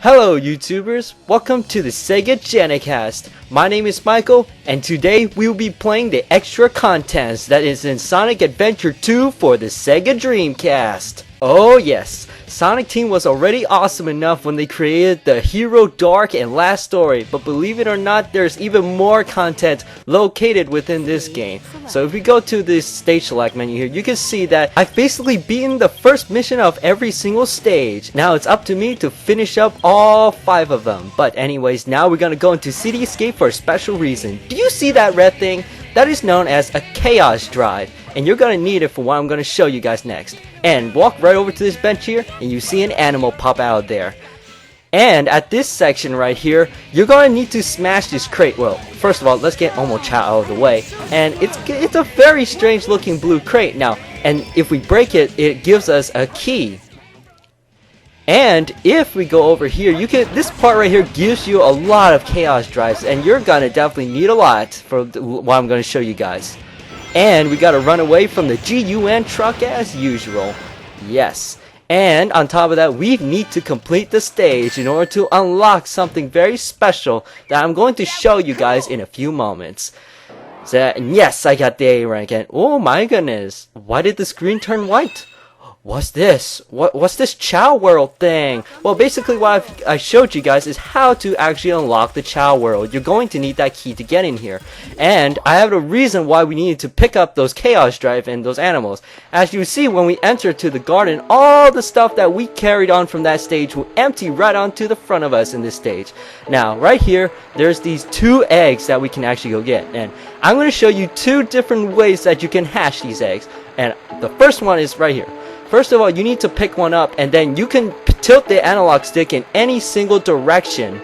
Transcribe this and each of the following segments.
Hello YouTubers, welcome to the Sega Dreamcast. My name is Michael, and today we will be playing the extra contents that is in Sonic Adventure 2 for the Sega Dreamcast. Oh yes, Sonic Team was already awesome enough when they created the Hero, Dark, and Last Story, but believe it or not, there's even more content located within this game. So if we go to this stage select menu here, you can see that I've basically beaten the first mission of every single stage. Now it's up to me to finish up all 5 of them. But anyways, now we're gonna go into City Escape for a special reason. Do you see that red thing? That is known as a Chaos Drive, and you're gonna need it for what I'm gonna show you guys next. And walk right over to this bench here, and you see an animal pop out of there. And at this section right here, you're gonna need to smash this crate. Well, first of all, let's get Omo Chao out of the way. And it's a very strange looking blue crate now. And if we break it, it gives us a key. And if we go over here, this part right here gives you a lot of Chaos Drives, and you're gonna definitely need a lot for what I'm gonna show you guys. And we gotta run away from the GUN truck as usual. Yes. And on top of that, we need to complete the stage in order to unlock something very special that I'm going to show you guys in a few moments. So, yes, I got the A rank, and oh my goodness, why did the screen turn white? What's this? What's this Chao World thing? Well, basically what I showed you guys is how to actually unlock the Chao World. You're going to need that key to get in here. And I have a reason why we needed to pick up those Chaos Drive and those animals. As you see, when we enter to the garden, all the stuff that we carried on from that stage will empty right onto the front of us in this stage. Now, right here, there's these 2 eggs that we can actually go get. And I'm going to show you 2 different ways that you can hash these eggs. And the first one is right here. First of all, you need to pick one up, and then you can tilt the analog stick in any single direction.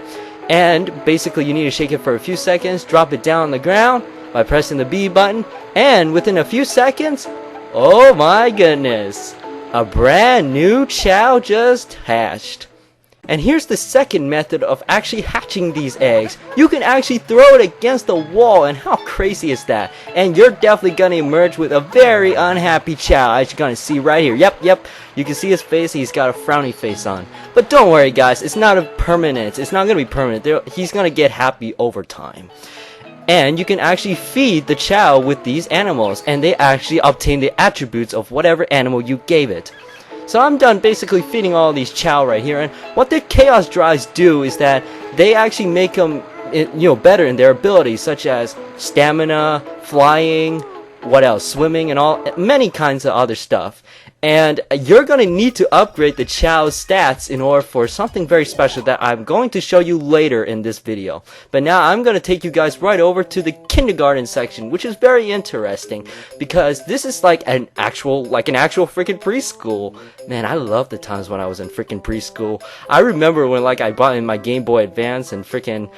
And basically you need to shake it for a few seconds, drop it down on the ground by pressing the B button, and within a few seconds, oh my goodness, a brand new Chao just hatched. And here's the second method of actually hatching these eggs. You can actually throw it against the wall, and how crazy is that? And you're definitely gonna emerge with a very unhappy Chao, as you're gonna see right here. Yep, you can see his face, he's got a frowny face on. But don't worry guys, it's not it's not gonna be permanent. He's gonna get happy over time. And you can actually feed the Chao with these animals, and they actually obtain the attributes of whatever animal you gave it. So I'm done basically feeding all these Chao right here, and what the Chaos Drives do is that they actually make them, better in their abilities, such as stamina, flying, what else, swimming, and many kinds of other stuff. And you're gonna need to upgrade the Chao's stats in order for something very special that I'm going to show you later in this video. But now I'm gonna take you guys right over to the kindergarten section, which is very interesting because this is like an actual freaking preschool. Man, I love the times when I was in freaking preschool. I remember when I bought in my Game Boy Advance and freaking,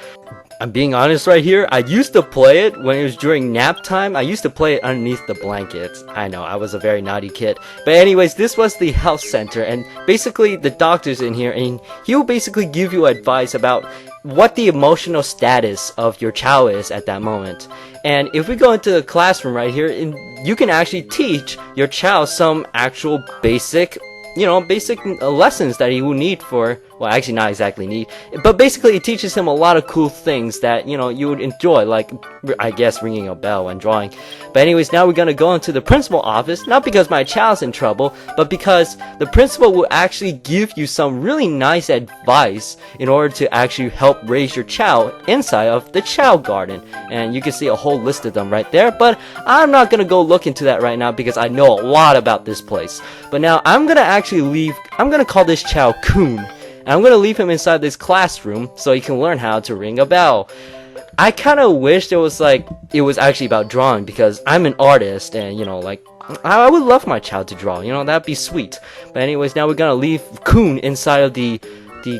I'm being honest right here, I used to play it when it was during nap time. I used to play it underneath the blankets. I know, I was a very naughty kid. But anyways, this was the health center, and basically the doctor's in here, and he will basically give you advice about what the emotional status of your Chao is at that moment. And if we go into the classroom right here, you can actually teach your Chao some actual basic lessons that he will need for, well, actually not exactly need, but basically it teaches him a lot of cool things that, you would enjoy, like, I guess, ringing a bell and drawing. But anyways, now we're gonna go into the principal office, not because my Chao's in trouble, but because the principal will actually give you some really nice advice in order to actually help raise your Chao inside of the Chao Garden. And you can see a whole list of them right there, but I'm not gonna go look into that right now because I know a lot about this place. But now I'm gonna call this Chao Kun. And I'm gonna leave him inside this classroom so he can learn how to ring a bell. I kinda wish it was actually about drawing, because I'm an artist, and I would love my Chao to draw, that'd be sweet. But anyways, now we're gonna leave Kun inside of the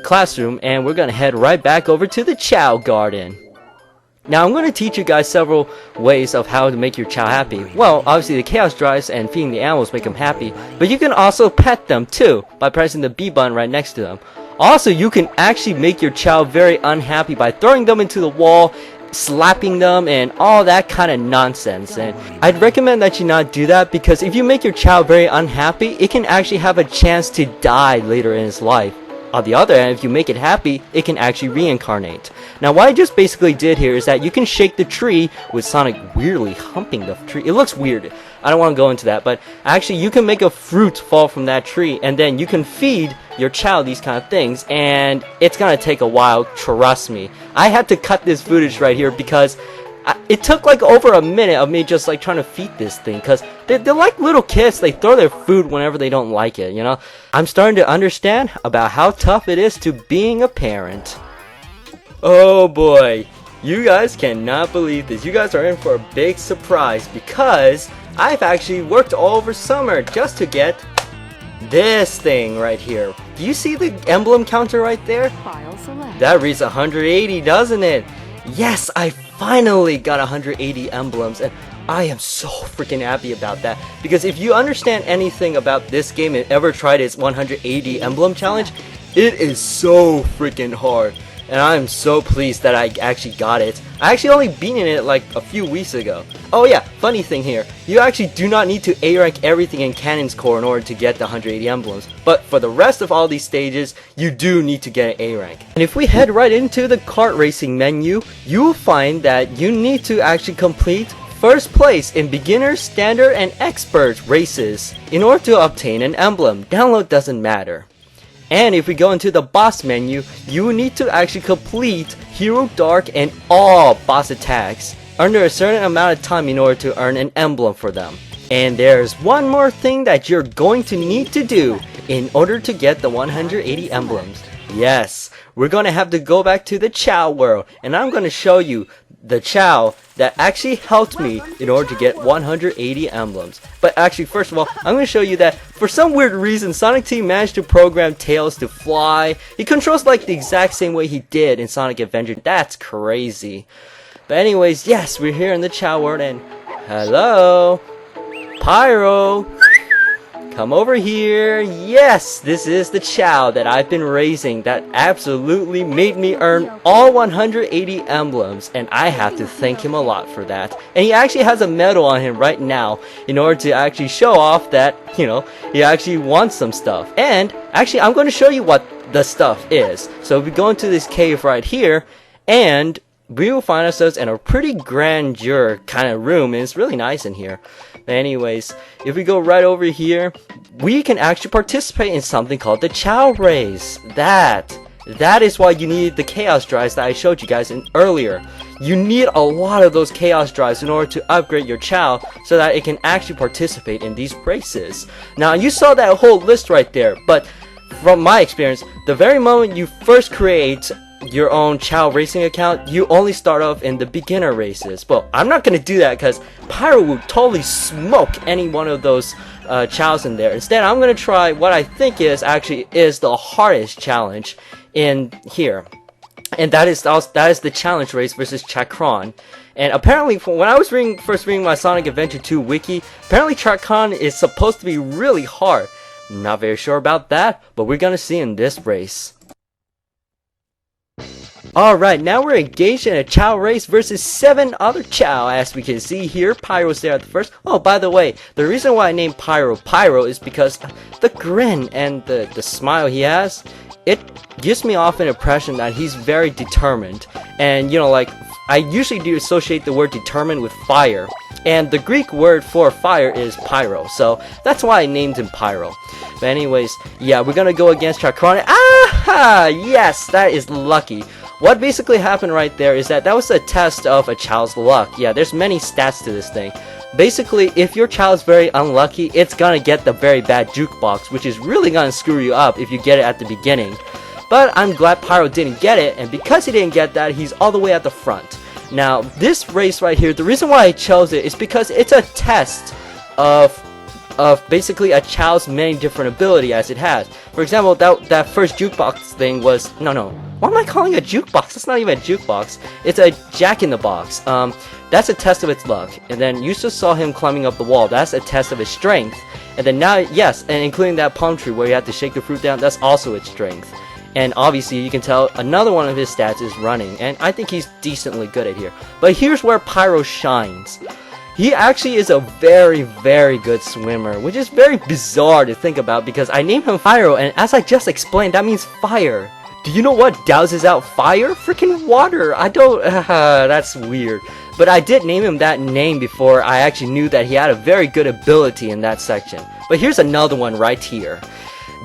classroom, and we're gonna head right back over to the Chao Garden. Now I'm going to teach you guys several ways of how to make your Chao happy. Well, obviously the Chaos Drives and feeding the animals make them happy, but you can also pet them too by pressing the B button right next to them. Also, you can actually make your Chao very unhappy by throwing them into the wall, slapping them, and all that kind of nonsense. And I'd recommend that you not do that, because if you make your Chao very unhappy, it can actually have a chance to die later in its life. on the other hand, if you make it happy, it can actually reincarnate. Now what I just basically did here is that you can shake the tree with Sonic weirdly humping the tree. It looks weird. I don't want to go into that, but actually you can make a fruit fall from that tree, and then you can feed your child these kind of things, and it's gonna take a while, trust me. I had to cut this footage right here because it took like over a minute of me just like trying to feed this thing, because they're like little kids. They throw their food whenever they don't like it, you know. I'm starting to understand about how tough it is to being a parent. Oh boy, you guys cannot believe this. You guys are in for a big surprise, because I've actually worked all over summer just to get this thing right here. Do you see the emblem counter right there? File select. That reads 180, doesn't it? Yes, I finally got 180 emblems, and I am so freaking happy about that, because if you understand anything about this game and ever tried its 180 emblem challenge, it is so freaking hard, and I am so pleased that I actually got it. I actually only beaten it like a few weeks ago. Oh yeah, funny thing here, you actually do not need to A rank everything in Cannon's Core in order to get the 180 emblems, but for the rest of all these stages, you do need to get an A rank. And if we head right into the kart racing menu, you will find that you need to actually complete first place in beginner, standard, and expert races in order to obtain an emblem. Download doesn't matter. And if we go into the boss menu, you need to actually complete Hero Dark and all boss attacks under a certain amount of time in order to earn an emblem for them. And there's one more thing that you're going to need to do in order to get the 180 emblems. Yes, we're going to have to go back to the Chao world, and I'm going to show you the Chao that actually helped me in order to get 180 emblems. But actually, first of all, I'm going to show you that for some weird reason, Sonic Team managed to program Tails to fly. He controls like the exact same way he did in Sonic Adventure. That's crazy. But anyways, yes, we're here in the Chao world, and hello, Pyro, come over here. Yes, this is the Chao that I've been raising that absolutely made me earn all 180 emblems, and I have to thank him a lot for that. And he actually has a medal on him right now in order to actually show off that, you know, he actually wants some stuff. And actually, I'm going to show you what the stuff is. So we go into this cave right here, and we will find ourselves in a pretty grandeur kind of room, and it's really nice in here. Anyways, if we go right over here, we can actually participate in something called the Chao Race. That is why you need the Chaos Drives that I showed you guys earlier. You need a lot of those Chaos Drives in order to upgrade your Chao so that it can actually participate in these races. Now, you saw that whole list right there, but from my experience, the very moment you first create your own Chao racing account, you only start off in the beginner races. Well, I'm not gonna do that because Pyro will totally smoke any one of those Chaos in there. Instead, I'm gonna try what I think is the hardest challenge in here, and that is the challenge race versus Chakron. And apparently, when I was first reading my Sonic Adventure 2 wiki, apparently Chakron is supposed to be really hard. Not very sure about that, but we're gonna see in this race. Alright, now we're engaged in a Chao race versus 7 other Chao. As we can see here, Pyro's there at the first. Oh, by the way, the reason why I named Pyro Pyro is because the grin and the smile he has, it gives me off an impression that he's very determined. And, you know, like, I usually do associate the word determined with fire. And the Greek word for fire is pyro, so that's why I named him Pyro. But anyways, yeah, we're gonna go against Chakron. Ah! Yes, that is lucky. What basically happened right there is that was a test of a Chao's luck. Yeah, there's many stats to this thing. Basically, if your Chao's very unlucky, it's gonna get the very bad jukebox, which is really gonna screw you up if you get it at the beginning. But I'm glad Pyro didn't get it, and because he didn't get that, he's all the way at the front. Now, this race right here, the reason why I chose it is because it's a test of basically a Chao's many different ability as it has. For example, that first jukebox thing was no. What am I calling a jukebox? That's not even a jukebox. It's a jack-in-the-box. That's a test of its luck. And then you just saw him climbing up the wall. That's a test of his strength. And then now, yes, and including that palm tree where you have to shake the fruit down, that's also its strength. And obviously, you can tell another one of his stats is running, and I think he's decently good at here. But here's where Pyro shines. he actually is a very, very good swimmer, which is very bizarre to think about because I named him Pyro, and as I just explained, that means fire. Do you know what douses out fire? Freaking water. I don't, that's weird. But I did name him that name before I actually knew that he had a very good ability in that section. But here's another one right here.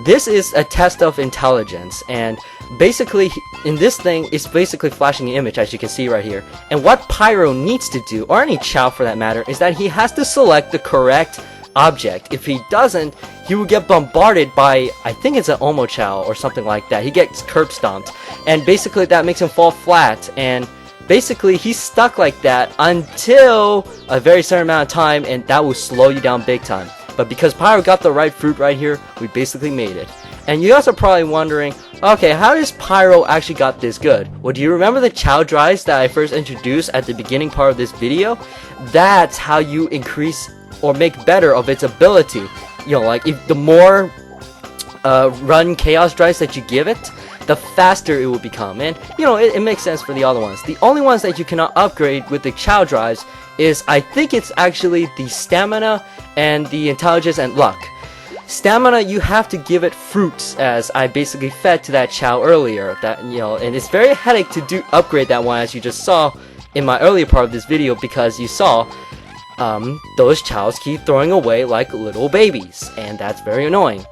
This is a test of intelligence, and basically in this thing it's basically flashing an image, as you can see right here. And what Pyro needs to do, or any Chao for that matter, is that he has to select the correct object. If he doesn't, he will get bombarded by, I think it's an Omo Chao or something like that. He gets curb stomped, and basically that makes him fall flat, and basically he's stuck like that until a very certain amount of time, and that will slow you down big time. But because Pyro got the right fruit right here, we basically made it. And you guys are probably wondering, okay, how does Pyro actually got this good? Well, do you remember the Chao drives that I first introduced at the beginning part of this video? That's how you increase or make better of its ability. You know, like if the more run chaos drives that you give it, the faster it will become. And you know, it makes sense for the other ones. The only ones that you cannot upgrade with the Chao drives is, I think it's actually the stamina and the intelligence and luck. Stamina, you have to give it fruits, as I basically fed to that Chao earlier. That, you know, and it's very headache to upgrade that one, as you just saw in my earlier part of this video, because you saw those Chaos keep throwing away like little babies, and that's very annoying.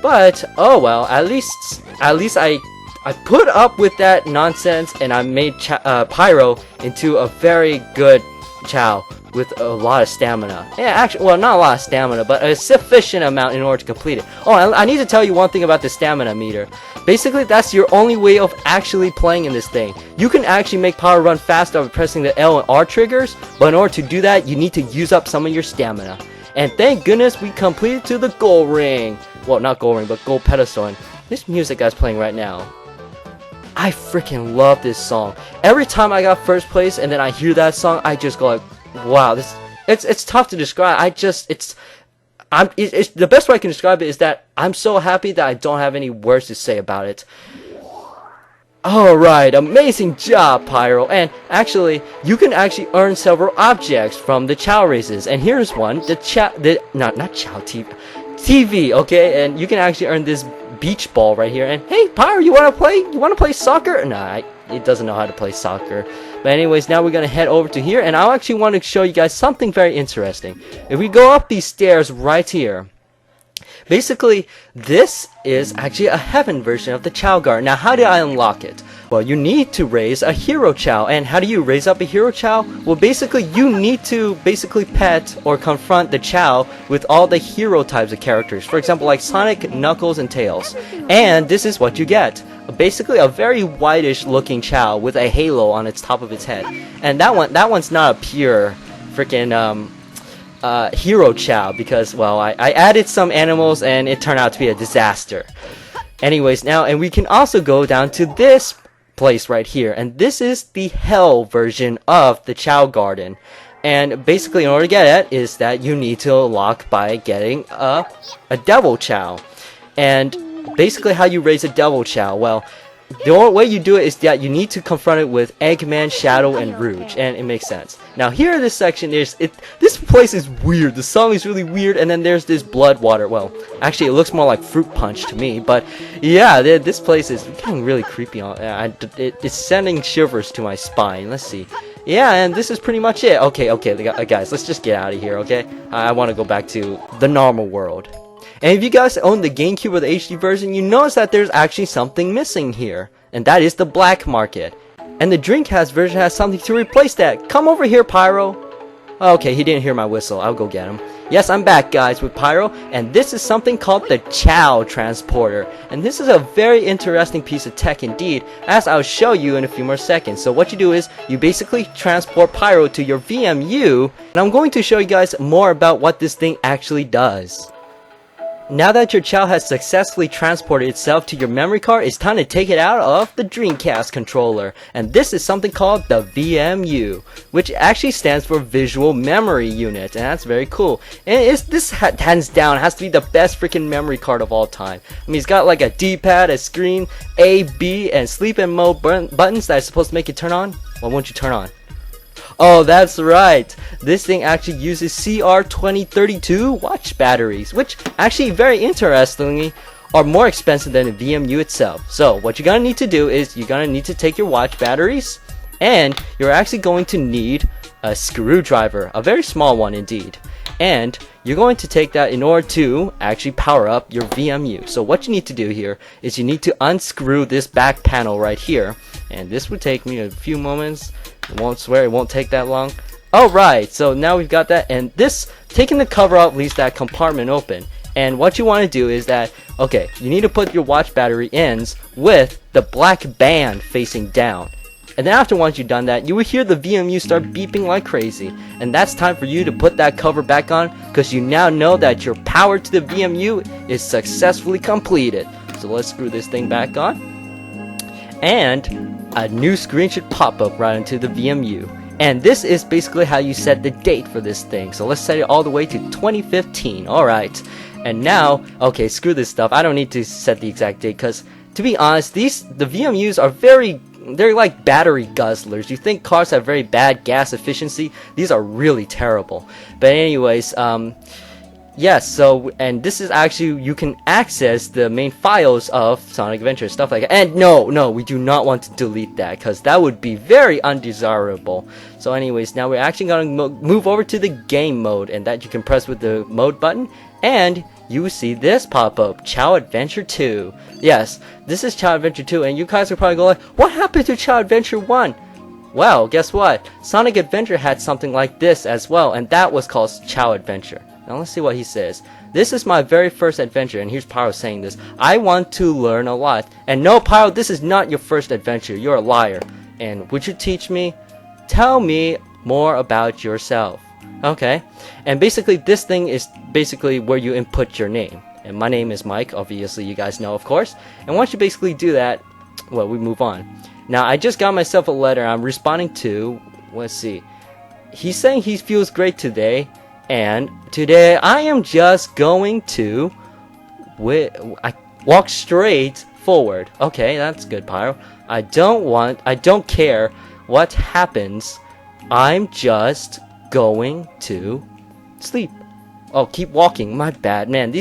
But oh well, at least I put up with that nonsense, and I made Pyro into a very good Chao with a lot of stamina. Yeah, actually, well, not a lot of stamina, but a sufficient amount in order to complete it. Oh, I need to tell you one thing about the stamina meter. Basically, that's your only way of actually playing in this thing. You can actually make Pyro run faster by pressing the L and R triggers, but in order to do that, you need to use up some of your stamina. And thank goodness we completed to the gold ring. Well, not gold ring, but gold pedestal. And this music that's playing right now, I freaking love this song. Every time I got first place and then I hear that song, I just go like, wow, it's tough to describe. It's the best way I can describe it is that I'm so happy that I don't have any words to say about it. Alright, amazing job, Pyro. And actually, you can actually earn several objects from the Chao races. And here's one, not Chao TV, okay? And you can actually earn this beach ball right here. And hey, Pyro, you wanna play soccer? Nah, it doesn't know how to play soccer. But anyways, now we're gonna head over to here, and I actually want to show you guys something very interesting. If we go up these stairs right here, basically this is actually a heaven version of the Chao Garden. Now, how do I unlock it? Well, you need to raise a hero Chao. And how do you raise up a hero Chao? Well, basically you need to pet or confront the Chao with all the hero types of characters. For example, like Sonic, Knuckles, and Tails. And this is what you get. Basically a very whitish looking Chao with a halo on its top of its head. And that one's not a pure freaking hero Chao, because, well, I added some animals and it turned out to be a disaster. Anyways, now, and we can also go down to this place right here, and this is the hell version of the Chao Garden. And basically in order to get it is that you need to unlock by getting a devil Chao. And basically how you raise a devil Chao, well, the only way you do it is that you need to confront it with Eggman, Shadow, and Rouge, and it makes sense. Now here in this section, this place is weird. The song is really weird, and then there's this blood water. Well, actually it looks more like Fruit Punch to me, but yeah, this place is getting really creepy. It's sending shivers to my spine. Let's see. Yeah, and this is pretty much it. Okay, guys, let's just get out of here, okay? I want to go back to the normal world. And if you guys own the GameCube or the HD version, you notice that there's actually something missing here. And that is the black market. And the Dreamcast version has something to replace that. Come over here, Pyro. Okay, he didn't hear my whistle. I'll go get him. Yes, I'm back, guys, with Pyro. And this is something called the Chao Transporter. And this is a very interesting piece of tech indeed, as I'll show you in a few more seconds. So what you do is, you basically transport Pyro to your VMU. And I'm going to show you guys more about what this thing actually does. Now that your Chao has successfully transported itself to your memory card, it's time to take it out of the Dreamcast controller. And this is something called the VMU, which actually stands for Visual Memory Unit, and that's very cool. And this hands down has to be the best freaking memory card of all time. I mean, it's got like a D-pad, a screen, A, B, and sleep and mode buttons that are supposed to make it turn on. Why won't you turn on? Oh, that's right. This thing actually uses CR2032 watch batteries, which actually very interestingly are more expensive than the VMU itself. So what you're gonna need to do is you're gonna need to take your watch batteries, and you're actually going to need a screwdriver, a very small one indeed. And you're going to take that in order to actually power up your VMU. So what you need to do here is you need to unscrew this back panel right here, and this would take me a few moments. I won't swear it won't take that long. Alright, so now we've got that, and this, taking the cover out leaves that compartment open. And what you want to do is that, okay, you need to put your watch battery ends with the black band facing down. And then after once you've done that, you will hear the VMU start beeping like crazy. And that's time for you to put that cover back on, because you now know that your power to the VMU is successfully completed. So let's screw this thing back on. And a new screen should pop up right into the VMU. And this is basically how you set the date for this thing. So let's set it all the way to 2015. Alright. And now, okay, screw this stuff. I don't need to set the exact date, because to be honest, the VMUs are they're like battery guzzlers. You think cars have very bad gas efficiency? These are really terrible. But anyways, yes, so, and this is actually, you can access the main files of Sonic Adventure, stuff like that. And no, we do not want to delete that, because that would be very undesirable. So anyways, now we're actually going to move over to the game mode, and that you can press with the mode button, and you see this pop up, Chao Adventure 2. Yes, this is Chao Adventure 2, and you guys are probably going, what happened to Chao Adventure 1? Well, guess what? Sonic Adventure had something like this as well, and that was called Chao Adventure. Now let's see what he says. This is my very first adventure, and here's Pyro saying this. I want to learn a lot. And no, Pyro, this is not your first adventure. You're a liar. And would you teach me? Tell me more about yourself. Okay. And basically, this thing is basically where you input your name. And my name is Mike. Obviously, you guys know, of course. And once you basically do that, well, we move on. Now, I just got myself a letter. I'm responding to, let's see. He's saying he feels great today. And today I am just going to walk straight forward. Okay, that's good, Pyro. I don't care what happens. I'm just going to sleep. Oh, keep walking. My bad, man.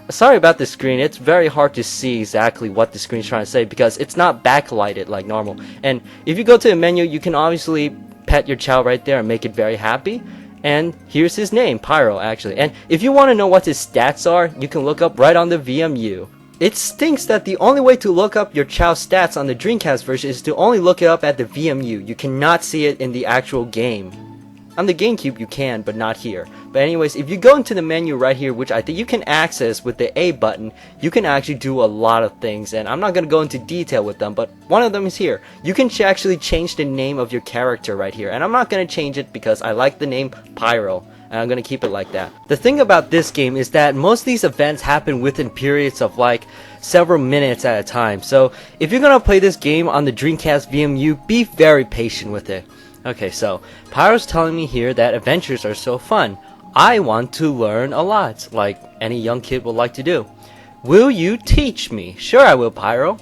Sorry about the screen. It's very hard to see exactly what the screen's trying to say, because it's not backlighted like normal. And if you go to the menu, you can obviously pet your Chao right there and make it very happy. And here's his name, Pyro, actually. And if you want to know what his stats are, you can look up right on the VMU. It stinks that the only way to look up your Chao stats on the Dreamcast version is to only look it up at the VMU. You cannot see it in the actual game. On the GameCube you can, but not here. But anyways, if you go into the menu right here, which I think you can access with the A button, you can actually do a lot of things, and I'm not going to go into detail with them, but one of them is here. You can actually change the name of your character right here, and I'm not going to change it because I like the name Pyro, and I'm going to keep it like that. The thing about this game is that most of these events happen within periods of like several minutes at a time, so if you're going to play this game on the Dreamcast VMU, be very patient with it. Okay, so Pyro's telling me here that adventures are so fun. I want to learn a lot, like any young kid would like to do. Will you teach me? Sure I will, Pyro.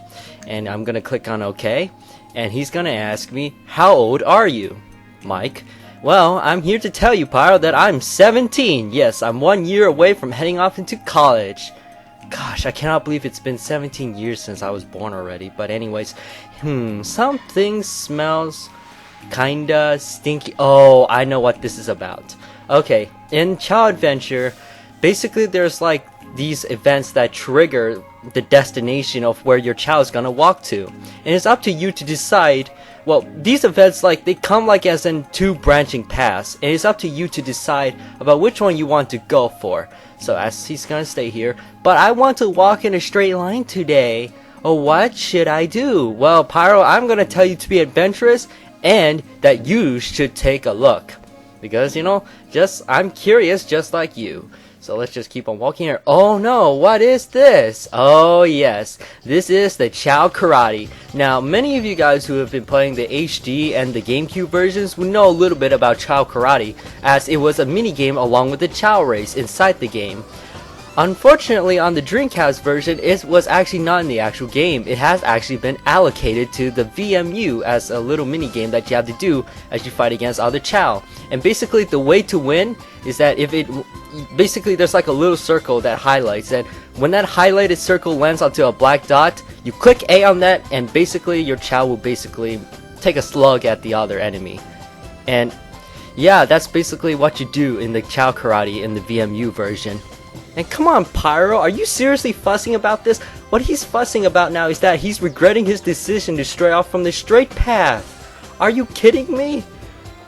And I'm gonna click on OK. And he's gonna ask me, how old are you? Mike. Well, I'm here to tell you, Pyro, that I'm 17. Yes, I'm 1 year away from heading off into college. Gosh, I cannot believe it's been 17 years since I was born already. But anyways, something smells kinda stinky. Oh, I know what this is about. Okay, in Chao Adventure, basically there's like these events that trigger the destination of where your Chao is gonna walk to, and it's up to you to decide. Well, these events, like, they come like as in two branching paths, and it's up to you to decide about which one you want to go for. So as he's gonna stay here, but I want to walk in a straight line today. Oh, what should I do? Well, Pyro, I'm gonna tell you to be adventurous and that you should take a look, because you know, I'm curious just like you. So let's just keep on walking here. Oh no, what is this? Oh yes, this is the Chao Karate. Now, many of you guys who have been playing the HD and the GameCube versions will know a little bit about Chao Karate, as it was a mini game along with the Chao race inside the game. Unfortunately, on the Dreamcast version, it was actually not in the actual game. It has actually been allocated to the VMU as a little mini game that you have to do as you fight against other Chao. And basically, the way to win is that basically there's like a little circle that highlights, and when that highlighted circle lands onto a black dot, you click A on that, and basically your Chao will basically take a slug at the other enemy. And yeah, that's basically what you do in the Chao Karate in the VMU version. And come on, Pyro, are you seriously fussing about this? What he's fussing about now is that he's regretting his decision to stray off from the straight path. Are you kidding me?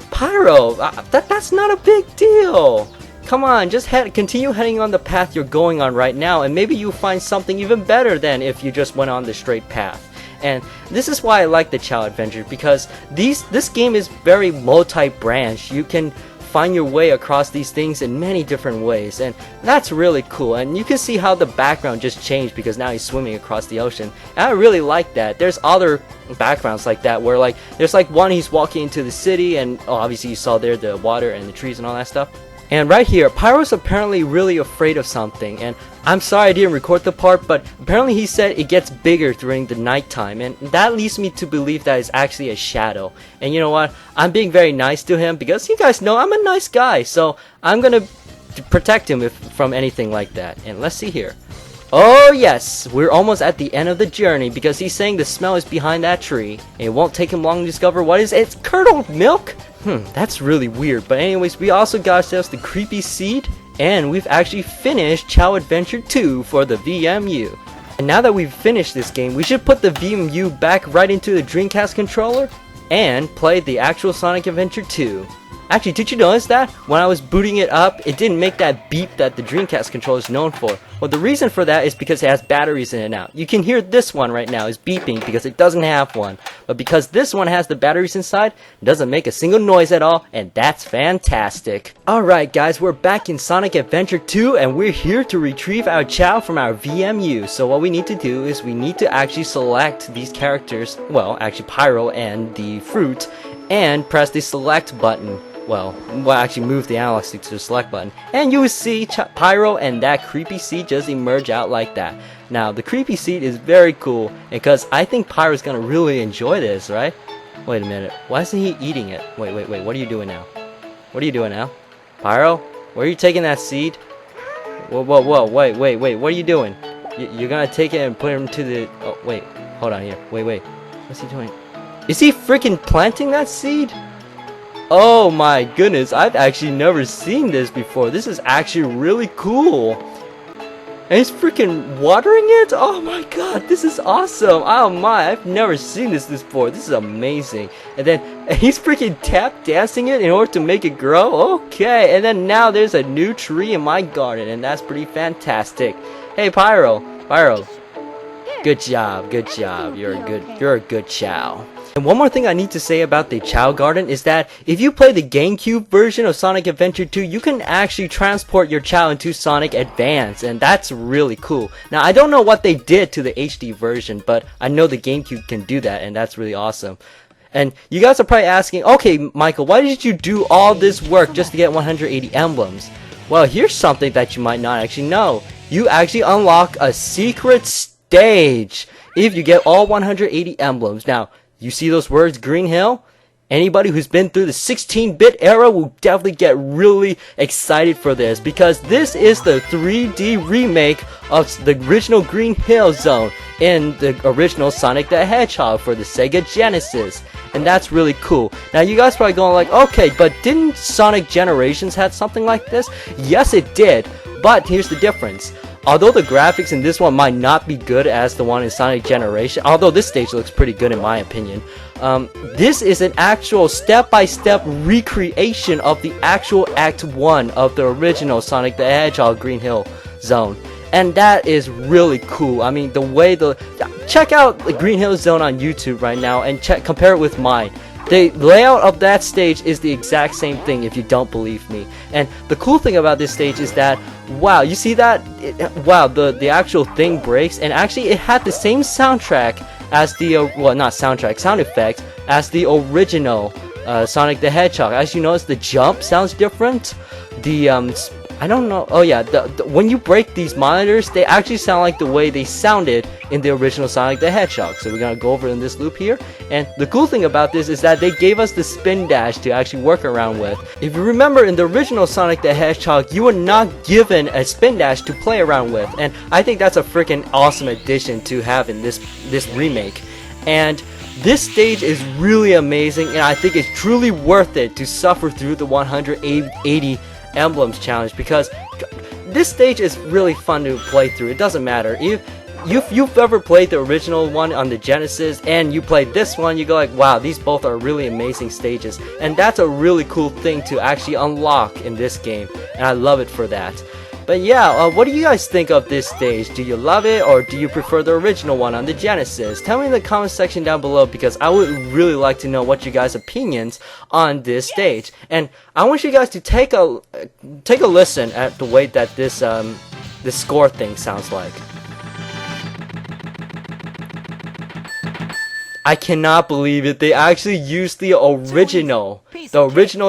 Pyro, that's not a big deal. Come on, just continue heading on the path you're going on right now, and maybe you'll find something even better than if you just went on the straight path. And this is why I like the Chao Adventure, because this game is very multi-branch. You can find your way across these things in many different ways, and that's really cool. And you can see how the background just changed because now he's swimming across the ocean, and I really like that. There's other backgrounds like that where like there's like one he's walking into the city, and obviously you saw there the water and the trees and all that stuff. And right here, Pyro's apparently really afraid of something, and I'm sorry I didn't record the part, but apparently he said it gets bigger during the nighttime, and that leads me to believe that it's actually a shadow. And you know what? I'm being very nice to him because you guys know I'm a nice guy, so I'm gonna protect him from anything like that. And let's see here. Oh yes, we're almost at the end of the journey because he's saying the smell is behind that tree. It won't take him long to discover what is it. It's curdled milk? That's really weird. But anyways, we also got ourselves the creepy seed, and we've actually finished Chao Adventure 2 for the VMU. And now that we've finished this game, we should put the VMU back right into the Dreamcast controller and play the actual Sonic Adventure 2. Actually, did you notice that? When I was booting it up, it didn't make that beep that the Dreamcast controller is known for. Well, the reason for that is because it has batteries in it now. You can hear this one right now is beeping because it doesn't have one. But because this one has the batteries inside, it doesn't make a single noise at all, and that's fantastic. Alright guys, we're back in Sonic Adventure 2, and we're here to retrieve our Chao from our VMU. So what we need to do is we need to actually select these characters, well, actually Pyro and the fruit, and press the select button. Well, actually move the analog stick to the select button, and you will see Pyro and that creepy seed just emerge out like that. Now, the creepy seed is very cool, because I think Pyro's gonna really enjoy this, right? Wait a minute, why isn't he eating it? Wait, what are you doing now? What are you doing now? Pyro, where are you taking that seed? Whoa, wait, what are you doing? You're gonna take it and put it into the... Oh, wait, hold on here, wait, what's he doing? Is he freaking planting that seed? Oh my goodness, I've actually never seen this before. This is actually really cool. And he's freaking watering it? Oh my god, this is awesome. Oh my, I've never seen this before. This is amazing. And then he's freaking tap dancing it in order to make it grow? Okay, and then now there's a new tree in my garden, and that's pretty fantastic. Hey Pyro, good job. You're a good Chao. And one more thing I need to say about the Chao Garden is that if you play the GameCube version of Sonic Adventure 2, you can actually transport your Chao into Sonic Advance, and that's really cool. Now, I don't know what they did to the HD version, but I know the GameCube can do that, and that's really awesome. And you guys are probably asking, okay, Michael, why did you do all this work just to get 180 emblems? Well, here's something that you might not actually know. You actually unlock a secret stage if you get all 180 emblems. Now, you see those words, Green Hill? Anybody who's been through the 16-bit era will definitely get really excited for this, because this is the 3D remake of the original Green Hill Zone in the original Sonic the Hedgehog for the Sega Genesis. And that's really cool. Now you guys probably going like, okay, but didn't Sonic Generations have something like this? Yes, it did. But here's the difference. Although the graphics in this one might not be good as the one in Sonic Generation, although this stage looks pretty good in my opinion, this is an actual step-by-step recreation of the actual Act 1 of the original Sonic the Hedgehog Green Hill Zone. And that is really cool. I mean, the way check out the Green Hill Zone on YouTube right now and compare it with mine. The layout of that stage is the exact same thing if you don't believe me. And the cool thing about this stage is that, wow, you see that? Wow, the actual thing breaks, and actually it had the same soundtrack as the, well, not soundtrack, sound effects as the original Sonic the Hedgehog. As you notice, the jump sounds different. The I don't know. Oh yeah, when you break these monitors, they actually sound like the way they sounded in the original Sonic the Hedgehog. So we're gonna go over in this loop here. And the cool thing about this is that they gave us the spin dash to actually work around with. If you remember, in the original Sonic the Hedgehog, you were not given a spin dash to play around with. And I think that's a freaking awesome addition to have in this remake. And this stage is really amazing, and I think it's truly worth it to suffer through the 180 emblems challenge, because this stage is really fun to play through. It doesn't matter if you've ever played the original one on the Genesis and you played this one, you go like, wow, these both are really amazing stages, and that's a really cool thing to actually unlock in this game, and I love it for that. But yeah, what do you guys think of this stage? Do you love it, or do you prefer the original one on the Genesis? Tell me in the comment section down below, because I would really like to know what you guys' opinions on this stage. And I want you guys to take a listen at the way that this score thing sounds like. I cannot believe it. They actually used the original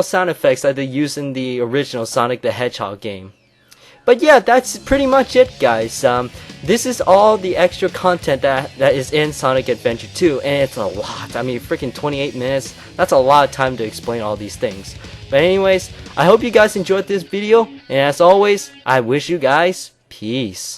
sound effects that they used in the original Sonic the Hedgehog game. But yeah, that's pretty much it, guys. This is all the extra content that is in Sonic Adventure 2, and it's a lot. I mean, freaking 28 minutes. That's a lot of time to explain all these things. But anyways, I hope you guys enjoyed this video, and as always, I wish you guys peace.